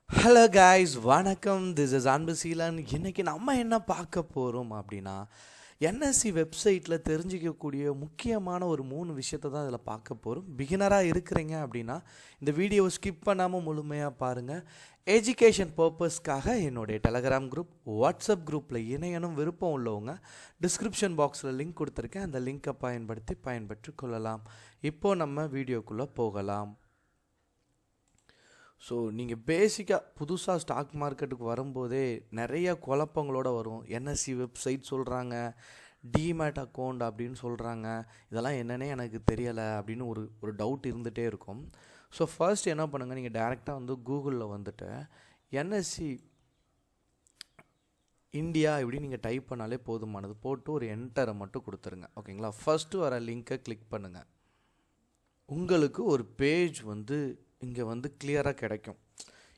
Hello guys, வணக்கம். This is Anbuseelan. இன்றைக்கி நம்ம என்ன பார்க்க போகிறோம் அப்படின்னா, என்எஸ்சி வெப்சைட்டில் தெரிஞ்சிக்கக்கூடிய முக்கியமான ஒரு 3 விஷயத்தை தான் இதில் பார்க்க போகிறோம். பிகினராக இருக்கிறீங்க அப்படின்னா இந்த வீடியோவை ஸ்கிப் பண்ணாமல் முழுமையாக பாருங்கள். எஜுகேஷன் பர்பஸ்க்காக என்னுடைய டெலகிராம் குரூப், வாட்ஸ்அப் குரூப்பில் இணையனும் விருப்பம் உள்ளவங்க டிஸ்கிரிப்ஷன் பாக்ஸில் லிங்க் கொடுத்துருக்கேன். அந்த லிங்க்கை பயன்படுத்தி பயன்பெற்று கொள்ளலாம். இப்போது நம்ம வீடியோக்குள்ளே போகலாம். ஸோ நீங்கள் பேசிக்காக புதுசாக ஸ்டாக் மார்க்கெட்டுக்கு வரும்போதே நிறைய குழப்பங்களோட வரும். என்எஸ்சி வெப்சைட் சொல்கிறாங்க, டிமேட் அக்கௌண்ட் அப்படின்னு சொல்கிறாங்க. இதெல்லாம் என்னன்னே எனக்கு தெரியலை அப்படின்னு ஒரு டவுட் இருந்துகிட்டே இருக்கும். ஸோ ஃபர்ஸ்ட் என்ன பண்ணுங்கள், நீங்கள் டைரெக்டாக வந்து கூகுளில் வந்துட்டு என்எஸ்சி இந்தியா இப்படி நீங்கள் டைப் பண்ணாலே போதுமானது. போட்டு ஒரு என்டரை மட்டும் கொடுத்துருங்க. ஓகேங்களா? ஃபஸ்ட்டு வர லிங்க்கை கிளிக் பண்ணுங்கள். உங்களுக்கு ஒரு பேஜ் வந்து இங்கே வந்து கிளியராக கிடைக்கும்.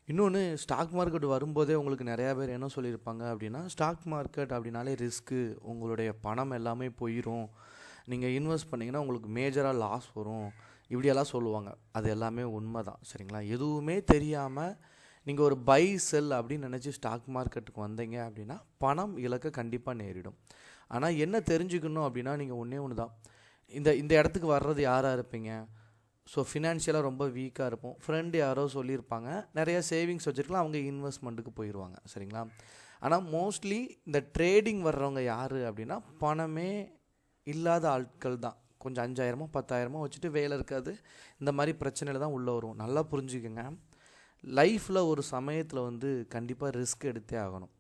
இன்னொன்று, ஸ்டாக் மார்க்கெட் வரும்போதே உங்களுக்கு நிறையா பேர் என்ன சொல்லியிருப்பாங்க அப்படின்னா, ஸ்டாக் மார்க்கெட் அப்படின்னாலே ரிஸ்க்கு, உங்களுடைய பணம் எல்லாமே போயிடும், நீங்கள் இன்வெஸ்ட் பண்ணிங்கன்னா உங்களுக்கு மேஜராக லாஸ் வரும், இப்படியெல்லாம் சொல்லுவாங்க. அது எல்லாமே உண்மை தான். சரிங்களா? எதுவுமே தெரியாமல் நீங்கள் ஒரு பை செல் அப்படின்னு நினச்சி ஸ்டாக் மார்க்கெட்டுக்கு வந்தீங்க அப்படின்னா பணம் இழக்க கண்டிப்பாக நேரிடும். ஆனால் என்ன தெரிஞ்சுக்கணும் அப்படின்னா, நீங்கள் ஒன்று தான், இந்த இடத்துக்கு வர்றது யாராக இருப்பீங்க? ஸோ ஃபினான்ஷியலாக ரொம்ப வீக்காக இருப்போம். ஃப்ரெண்டு யாரோ சொல்லியிருப்பாங்க, நிறைய சேவிங்ஸ் வச்சுருக்கலாம், அவங்க இன்வெஸ்ட்மெண்ட்டுக்கு போயிடுவாங்க. சரிங்களா? ஆனால் மோஸ்ட்லி இந்த ட்ரேடிங் வர்றவங்க யார் அப்படின்னா, பணமே இல்லாத ஆட்கள் தான். கொஞ்சம் 5,000 10,000 வச்சுட்டு வேலை இருக்காது, இந்த மாதிரி பிரச்சனையில் தான் உள்ளே வரும். நல்லா புரிஞ்சுக்கோங்க. லைஃப்பில் ஒரு சமயத்தில் வந்து கண்டிப்பாக ரிஸ்க் எடுத்தே ஆகணும்.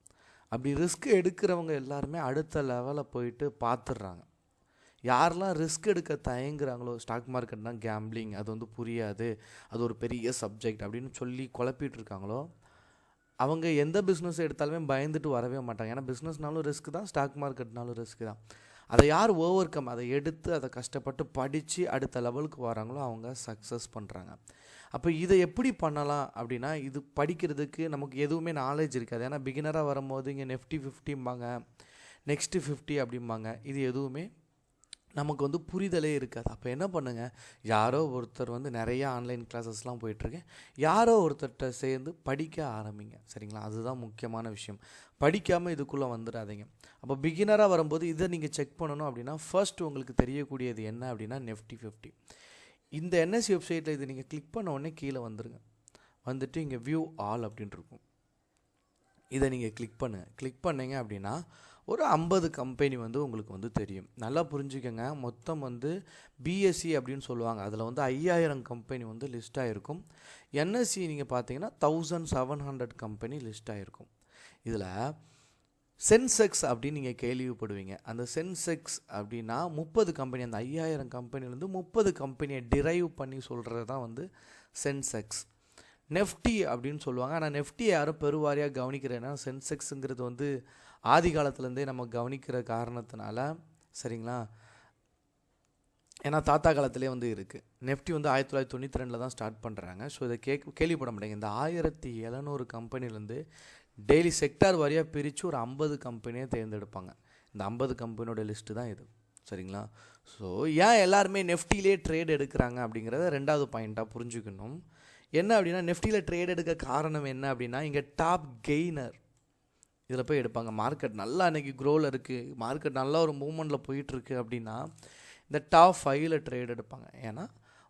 அப்படி ரிஸ்க் எடுக்கிறவங்க எல்லாருமே அடுத்த லெவலில் போயிட்டு பார்த்துடுறாங்க. யாரெல்லாம் ரிஸ்க் எடுக்க தயங்குறாங்களோ, ஸ்டாக் மார்க்கெட்னா கேம்பிளிங், அது வந்து புரியாது, அது ஒரு பெரிய சப்ஜெக்ட் அப்படின்னு சொல்லி குழப்பிட்டு இருக்காங்களோ, அவங்க எந்த பிஸ்னஸ் எடுத்தாலுமே பயந்துட்டு வரவே மாட்டாங்க. ஏன்னா பிஸ்னஸ்னாலும் ரிஸ்க் தான், ஸ்டாக் மார்க்கெட்னாலும் ரிஸ்க் தான். அதை யார் ஓவர் கம், அதை எடுத்து அதை கஷ்டப்பட்டு படித்து அடுத்த லெவலுக்கு வராங்களோ அவங்க சக்ஸஸ் பண்ணுறாங்க. அப்போ இதை எப்படி பண்ணலாம் அப்படின்னா, இது படிக்கிறதுக்கு நமக்கு எதுவுமே நாலேஜ் இருக்காது. ஏன்னா பிகினராக வரும்போது இங்கே நெஃப்டி 50ம்பாங்க, நெக்ஸ்ட்டு 50 அப்படிம்பாங்க. இது எதுவுமே நமக்கு வந்து புரிதலே இருக்காது. அப்போ என்ன பண்ணுங்கள், யாரோ ஒருத்தர் வந்து நிறைய ஆன்லைன் கிளாஸஸ்லாம் போயிட்டுருக்கேன், யாரோ ஒருத்தர்கிட்ட சேர்ந்து படிக்க ஆரம்பிங்க. சரிங்களா? அதுதான் முக்கியமான விஷயம். படிக்காமல் இதுக்குள்ளே வந்துடாதீங்க. அப்போ பிகினராக வரும்போது இதை நீங்கள் செக் பண்ணணும் அப்படின்னா, ஃபர்ஸ்ட் உங்களுக்கு தெரியக்கூடியது என்ன அப்படின்னா, நெஃப்டி 50. இந்த என்எஸ்சி வெப்சைட்டில் இது நீங்கள் கிளிக் பண்ண உடனே கீழே வந்துடுங்க. வந்துட்டு இங்கே வியூ ஆல் அப்படின்ட்டு இருக்கும். இதை நீங்கள் கிளிக் பண்ணுங்கள். கிளிக் பண்ணிங்க அப்படின்னா ஒரு 50 கம்பெனி வந்து உங்களுக்கு வந்து தெரியும். நல்லா புரிஞ்சுக்கோங்க. மொத்தம் வந்து பிஎஸ்சி அப்படின்னு சொல்லுவாங்க. அதில் வந்து 5,000 கம்பெனி வந்து லிஸ்ட் ஆகிருக்கும். என்எஸ்சி நீங்கள் பார்த்தீங்கன்னா 1700 கம்பெனி லிஸ்ட் ஆகிருக்கும். இதில் சென்செக்ஸ் அப்படின்னு நீங்கள் கேள்விப்படுவீங்க. அந்த சென்செக்ஸ் அப்படின்னா 30 கம்பெனி, அந்த 5,000 கம்பெனிலேருந்து 30 கம்பெனியை டிரைவ் பண்ணி சொல்கிறது தான் வந்து சென்செக்ஸ். நெஃப்டி அப்படின்னு சொல்லுவாங்க. ஆனால் நெஃப்டியை யாரும் பெருவாரியாக கவனிக்கிறேன்னா, சென்செக்ஸுங்கிறது வந்து ஆதி காலத்துலேருந்தே நம்ம கவனிக்கிற காரணத்தினால, சரிங்களா, ஏன்னா தாத்தா காலத்திலே வந்து இருக்குது. நெஃப்டி வந்து 1992 தான் ஸ்டார்ட் பண்ணுறாங்க. ஸோ இதை கேள்விப்பட மாட்டேங்க. இந்த 1700 கம்பெனிலேருந்து டெய்லி செக்டார் வாரியாக பிரித்து ஒரு 50 கம்பெனியை தேர்ந்தெடுப்பாங்க. இந்த 50 கம்பெனியோட லிஸ்ட்டு தான் இது. சரிங்களா? ஸோ ஏன் எல்லாருமே நெஃப்டிலே ட்ரேட் எடுக்கிறாங்க அப்படிங்கிறத ரெண்டாவது பாயிண்ட்டாக புரிஞ்சுக்கணும். என்ன அப்படின்னா, நெஃப்டியில் ட்ரேட் எடுக்க காரணம் என்ன அப்படின்னா, இங்கே டாப் கெய்னர் இதில் போய் எடுப்பாங்க. மார்க்கெட் நல்லா அன்றைக்கி க்ரோவில் இருக்குது, மார்க்கெட் நல்லா ஒரு மூவ்மெண்ட்டில் போயிட்டுருக்கு அப்படின்னா இந்த டாப் 5ல் ட்ரேட் எடுப்பாங்க. ஏன்னா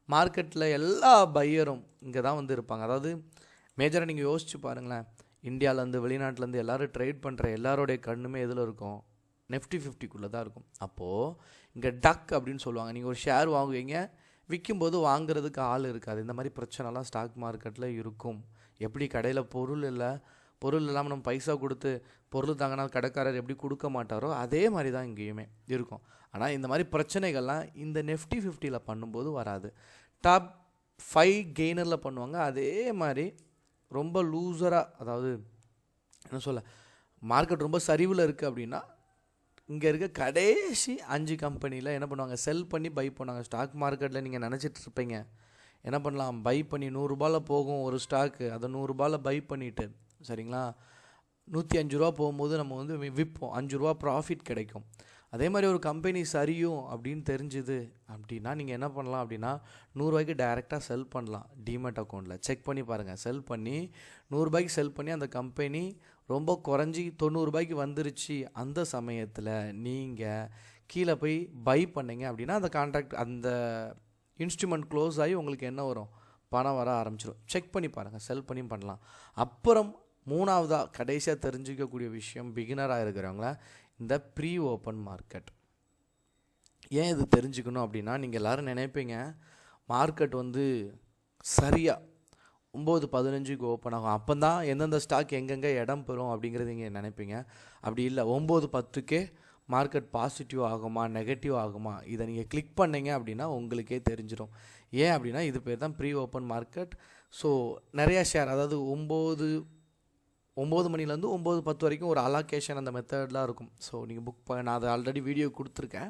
மார்க்கெட்டில் எல்லா பையரும் இங்கே தான் வந்து இருப்பாங்க. அதாவது மேஜராக நீங்கள் யோசிச்சு பாருங்களேன், இந்தியாவிலேருந்து வெளிநாட்டிலேருந்து எல்லோரும் ட்ரேட் பண்ணுற எல்லாரோடைய கண்ணுமே எதில் இருக்கும்? நெஃப்டி 50க்குள்ளே தான் இருக்கும். அப்போது இங்கே டக் அப்படின்னு சொல்லுவாங்க. நீங்கள் ஒரு ஷேர் வாங்குவீங்க, விற்கும்போது வாங்குறதுக்கு ஆள் இருக்காது. இந்த மாதிரி பிரச்சனைலாம் ஸ்டாக் மார்க்கெட்டில் இருக்கும். எப்படி கடையில் பொருள் இல்லாமல் நம்ம பைசா கொடுத்து பொருள் தாங்கினா கடைக்காரர் எப்படி கொடுக்க மாட்டாரோ, அதே மாதிரி தான் இங்கேயுமே இருக்கும். ஆனால் இந்த மாதிரி பிரச்சனைகள்லாம் இந்த நெஃப்டி 50ல் பண்ணும்போது வராது. டாப் 5 கெய்னரில் பண்ணுவாங்க. அதே மாதிரி ரொம்ப லூசராக, அதாவது என்ன சொல்ல, மார்க்கெட் ரொம்ப சரிவில் இருக்குது அப்படின்னா இங்கே இருக்க கடைசி 5 கம்பெனியில் என்ன பண்ணுவாங்க, செல் பண்ணி பை பண்ணுவாங்க. ஸ்டாக் மார்க்கெட்டில் நீங்கள் நினச்சிட்டு இருப்பீங்க, என்ன பண்ணலாம், பை பண்ணி 100 ரூபாயில் போகும் ஒரு ஸ்டாக்கு, அதை 100 ரூபாயில் பை பண்ணிவிட்டு, சரிங்களா, 105 ரூபா போகும்போது நம்ம வந்து விற்போம், 5 ரூபா ப்ராஃபிட் கிடைக்கும். அதே மாதிரி ஒரு கம்பெனி சரியும் அப்படின்னு தெரிஞ்சுது அப்படின்னா நீங்கள் என்ன பண்ணலாம் அப்படின்னா 100 ரூபாய்க்கு டைரெக்டாக செல் பண்ணலாம். டிமெட் அக்கௌண்ட்டில் செக் பண்ணி பாருங்கள். செல் பண்ணி 100 ரூபாய்க்கு செல் பண்ணி அந்த கம்பெனி ரொம்ப குறைஞ்சி 90 ரூபாய்க்கு வந்துருச்சு. அந்த சமயத்தில் நீங்கள் கீழே போய் பை பண்ணீங்க அப்படின்னா அந்த கான்ட்ராக்ட் அந்த இன்ஸ்ட்ருமெண்ட் க்ளோஸ் ஆகி உங்களுக்கு என்ன வரும், பணம் வர ஆரம்பிச்சிடும். செக் பண்ணி பாருங்கள். செல் பண்ணி பண்ணலாம். அப்புறம் 3வதாக கடைசியாக தெரிஞ்சிக்கக்கூடிய விஷயம், பிகினராக இருக்கிறவங்கள இந்த ப்ரீ ஓப்பன் மார்க்கெட். ஏன் இது தெரிஞ்சுக்கணும் அப்படின்னா, நீங்கள் எல்லோரும் நினைப்பீங்க மார்க்கெட் வந்து சரியாக 9:15க்கு ஓப்பன் ஆகும், அப்போ தான் எந்தெந்த ஸ்டாக் எங்கெங்கே இடம் பெறும் அப்படிங்கிறது நீங்கள் நினைப்பீங்க. அப்படி இல்லை. 9:10க்கே மார்க்கெட் பாசிட்டிவ் ஆகுமா நெகட்டிவ் ஆகுமா இதை நீங்கள் கிளிக் பண்ணிங்க அப்படின்னா உங்களுக்கே தெரிஞ்சிடும். ஏன் அப்படின்னா இது பேர் தான் ப்ரீ ஓப்பன் மார்க்கெட். ஸோ நிறையா ஷேர், அதாவது 9 மணிலேருந்து 9:10 வரைக்கும் ஒரு அலாகேஷன் அந்த மெத்தட்லாம் இருக்கும். ஸோ நீங்கள் நான் அதை ஆல்ரெடி வீடியோ கொடுத்துருக்கேன்,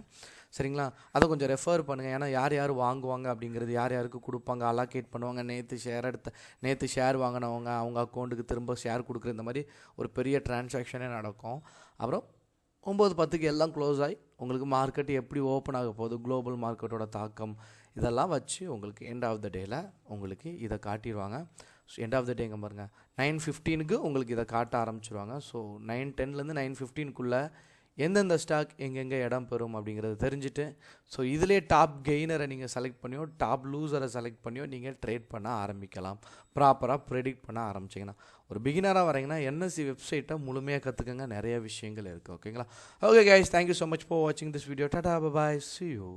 சரிங்களா? அதை கொஞ்சம் ரெஃபர் பண்ணுங்கள். ஏன்னா யார் யார் வாங்குவாங்க அப்படிங்கிறது, யார் யாருக்கு கொடுப்பாங்க, அலாகேட் பண்ணுவாங்க, நேற்று ஷேர் வாங்கினவங்க அவங்க அக்கௌண்ட்டுக்கு திரும்ப ஷேர் கொடுக்குற இந்த மாதிரி ஒரு பெரிய டிரான்சாக்ஷனே நடக்கும். அப்புறம் 9:10க்கு எல்லாம் க்ளோஸ் ஆகி உங்களுக்கு மார்க்கெட் எப்படி ஓப்பன் ஆக போகுது, குளோபல் மார்க்கெட்டோட தாக்கம், இதெல்லாம் வச்சு உங்களுக்கு எண்ட் ஆஃப் த டேயில் உங்களுக்கு இதை காட்டிடுவாங்க. ஸோ எண்ட் ஆஃப் த டே எங்கே பாருங்கள் 9:15க்கு உங்களுக்கு இதை காட்ட ஆரம்பிச்சிருவாங்க. ஸோ 9:10லேருந்து 9:15க்குள்ளே எந்தெந்த ஸ்டாக் எங்கெங்கே இடம் பெறும் அப்படிங்கிறத தெரிஞ்சுட்டு, ஸோ இதிலே டாப் கெய்னரை நீங்கள் செலக்ட் பண்ணியோ டாப் லூசரை செலக்ட் பண்ணியோ நீங்கள் ட்ரேட் பண்ண ஆரம்பிக்கலாம். ப்ராப்பராக ப்ரெடிக்ட் பண்ண ஆரம்பிச்சிங்கன்னா. ஒரு பிகினராக வரீங்கன்னா NSE வெப்சைட்டை முழுமையாக கற்றுக்கங்க. நிறைய விஷயங்கள் இருக்குது. ஓகேங்களா? Okay guys, thank you so much for வாட்சிங் this video. Tata, bye, see you.